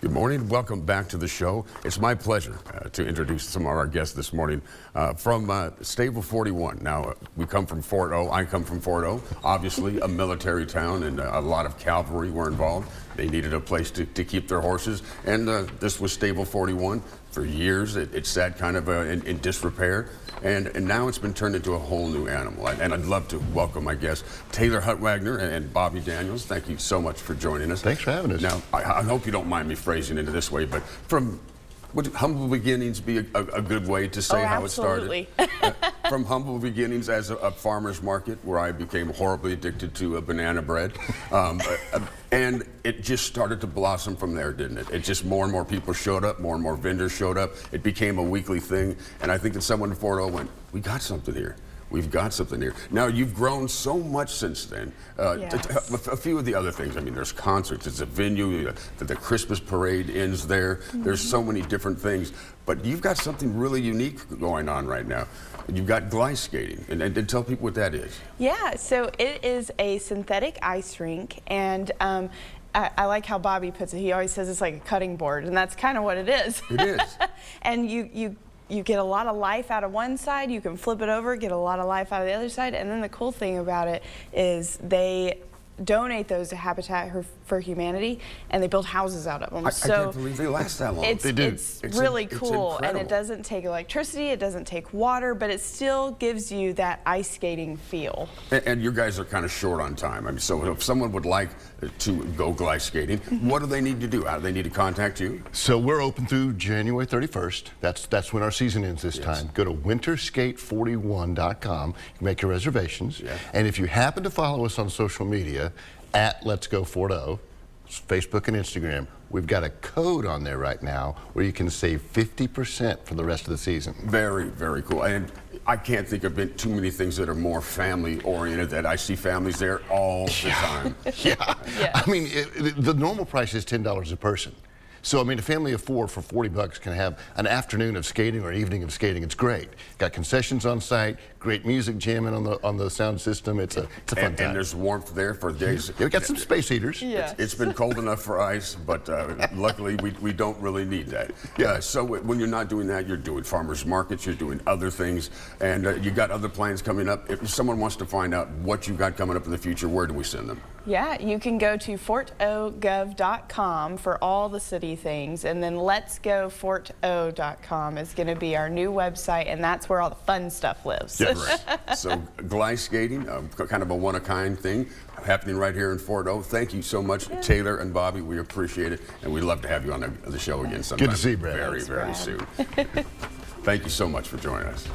Good morning. Welcome back to the show. It's my pleasure to introduce some of our guests this morning from Stable 41. Now, we come from Fort O. I come from Fort O. Obviously, a military town, and a lot of cavalry were involved. They needed a place to keep their horses, and this was Stable 41. For years, it sat kind of in disrepair, and now it's been turned into a whole new animal. And I'd love to welcome my guests, Taylor Hutwagner and Bobby Daniels. Thank you so much for joining us. Thanks for having us. Now, I hope you don't mind me phrasing it this way, but would humble beginnings be a good way to say how it started? From humble beginnings as a farmer's market where I became horribly addicted to banana bread. And it just started to blossom from there, didn't it? It just more and more people showed up, more and more vendors showed up. It became a weekly thing. And I think that someone in Fort O went, we got something here. We've got something here. Now, you've grown so much since then. Yes. A few of the other things, I mean, there's concerts, it's a venue, the Christmas parade ends there. There's so many different things. But you've got something really unique going on right now. You've got glide skating, and tell people what that is. Yeah, so it is a synthetic ice rink, and I like how Bobby puts it. He always says it's like a cutting board, and that's kind of what it is. It is. And you get a lot of life out of one side, you can flip it over, get a lot of life out of the other side, and then the cool thing about it is they donate those to Habitat for Humanity, and they build houses out of them. I can't believe they last that long. They do. It's really cool, and it incredible. doesn't take electricity, it doesn't take water, but it still gives you that ice skating feel. And you guys are kind of short on time. I mean, so if someone would like to go glide skating, what do they need to do? How do they need to contact you? So we're open through January 31st. That's when our season ends this time. Go to winterskate41.com. You can make your reservations. Yeah. And if you happen to follow us on social media, at Let's Go Fort O, Facebook and Instagram, we've got a code on there right now where you can save 50% for the rest of the season. Very, very cool. And I can't think of too many things that are more family-oriented, that I see families there all the time. Yeah. Yes. I mean, the normal price is $10 a person. So, I mean, a family of four for $40 can have an afternoon of skating or an evening of skating. It's great. Got concessions on site, great music jamming on the sound system. It's a fun time. And there's warmth there for days. Yeah, we got some space heaters. Yeah. It's been cold enough for ice, but luckily we don't really need that. Yeah. So when you're not doing that, you're doing farmers markets, you're doing other things, and you got other plans coming up. If someone wants to find out what you got coming up in the future, where do we send them? Yeah, you can go to fortogov.com for all the city things, and then letsgoforto.com is going to be our new website, and that's where all the fun stuff lives. Yes. So glide skating, kind of a one-of-a-kind thing happening right here in Fort O. Thank you so much, Taylor and Bobby. We appreciate it, and we'd love to have you on the show again sometime. Good to see you, Brad. Very, very soon. Thank you so much for joining us.